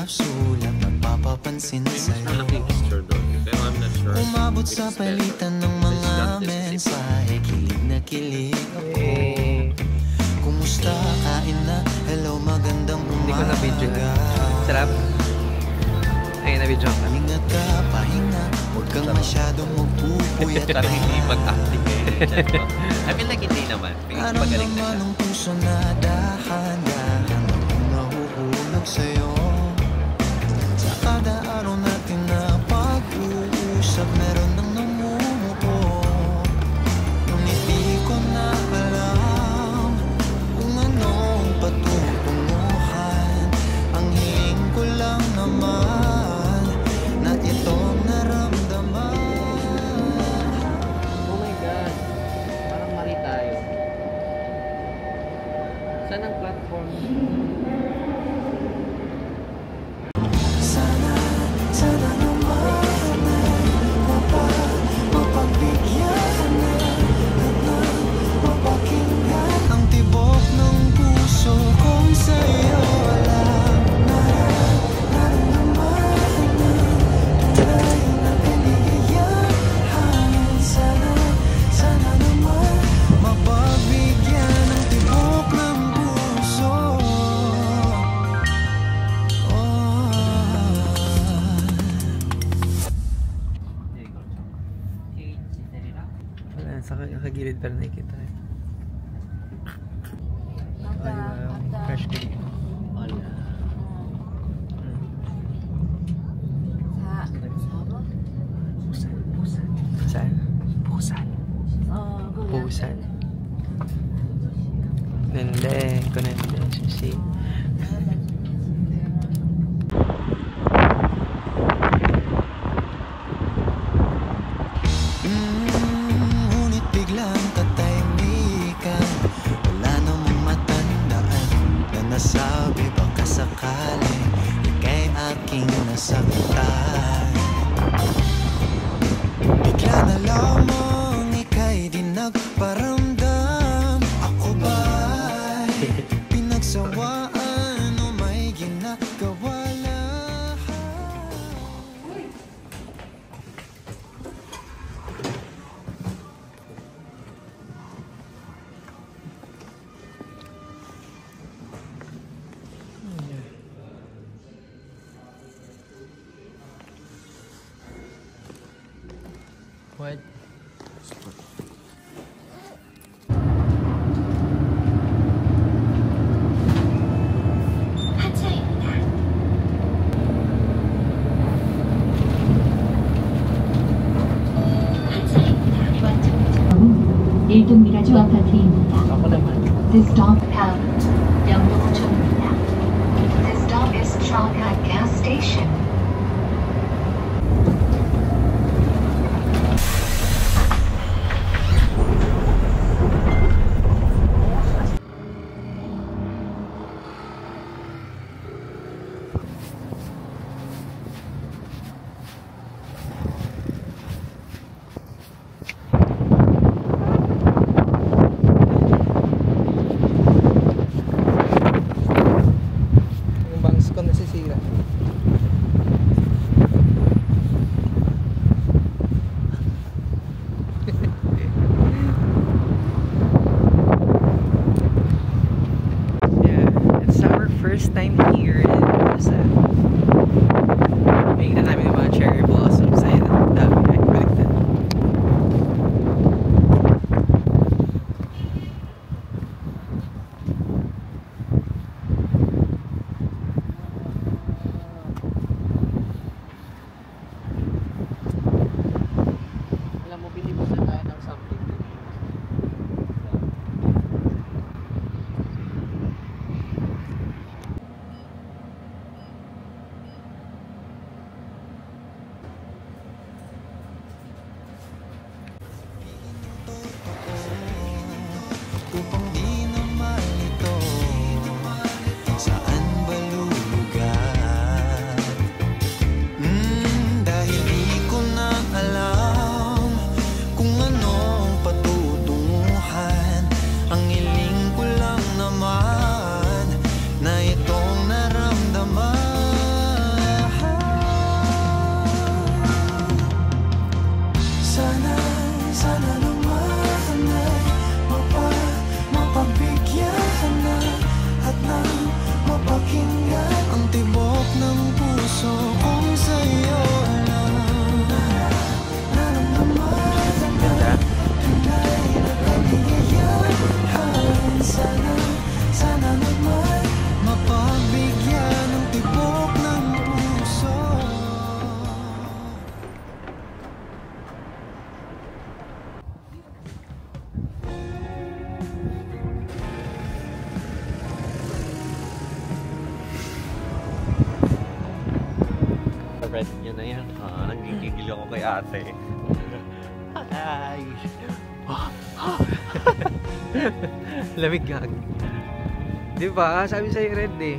sulat nagpapapansin sa'yo. Umabot sa palitan ng mga mensahe, kilig na kilig ako. Kumusta, kain na, hello, magandang umaga. Hindi ko na-video na. Sarap. Ay, na-video ka. Ingat ka, pahinga, huwag kang masyadong magpupuyat. Parang hindi mag-acting eh. I feel like hindi naman. Magaling na siya. Ang puso na dahan-dahan nahuhulog sa'yo. Sa kada araw natin na pag-uusap, meron nang namumuo. Ngunit di ko na alam kung anong patutunguhan. Ang hiling ko lang naman na itong naramdaman. Oh my God. Parang mali tayo. Saan ang platform? Sana naman mapagbigyan at mapakinggan ang tibok ng puso kong sa'yo lang naramdaman tunay na kaligayahan. Sana naman mapagbigyan ang tibok ng puso. Wala, sa gilid pero nakikita eh. Crush ko dito. Wala. Saan? Pusan. Nende, ko nende, susi. Ngunit biglang tatahimikan, wala namang matandaan na nasabi baka sakali ika'y aking nasaktan. Bigla na lamang ika'y di nagparamdam. Ako ba'y pinagsawaan o may ginagawa lahat? What? 일동미라주 아파트입니다. Ako naman. This stop 다음 영동초입니다. This stop is Chang'an Gas Station. Yung bangs ko nasisira. friend niya na yan, ha? Nagigigil ako kay ate. Hi! Lamig gag. Di ba? Sabi sa'yo red eh.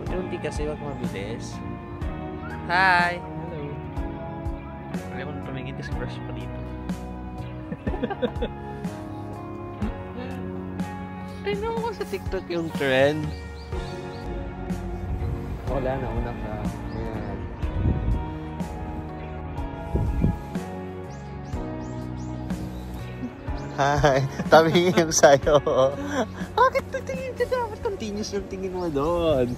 Unti kasi wag mabilis. Hi! Hello. Wala ko tumingin kasi crush pa dito. Tignan mo sa TikTok yung trend. Wala na, una ka. Ayan. Hi! Tabingin yung sa'yo. Bakit tingin ka dapat? Continuous yung tingin mo doon.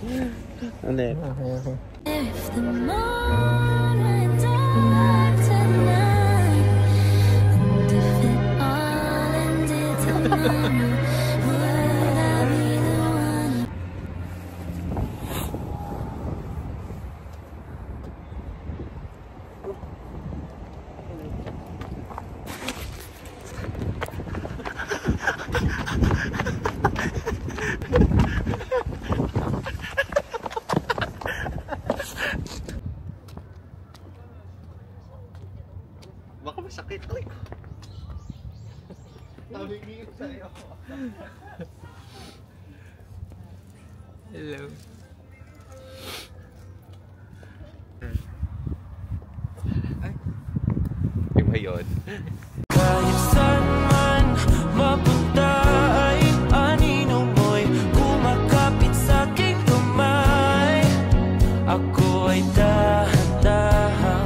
Ano yun? Okay. If the moon went dark tonight, and if it all ended tomorrow, would I be the one? Baka masakit. Uy! Tabingin yung sa'yo. Hello. Ay. Iba yun. Kahit saan man mapunta ay anino mo'y kumakapit sa aking kamay. Ako ay dahan-dahan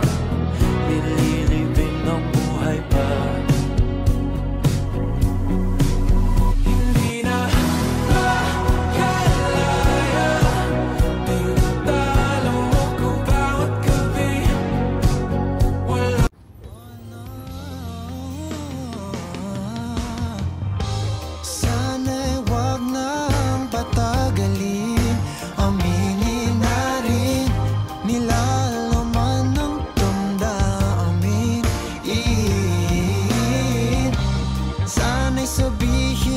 nililibing ng buhay pa. Hindi na makalaya, tinatalo ko bawat gabi. Wala. Sana'y wag nang patagalin, aminin na rin nilalaman ng damdamin. Sana'y sabihin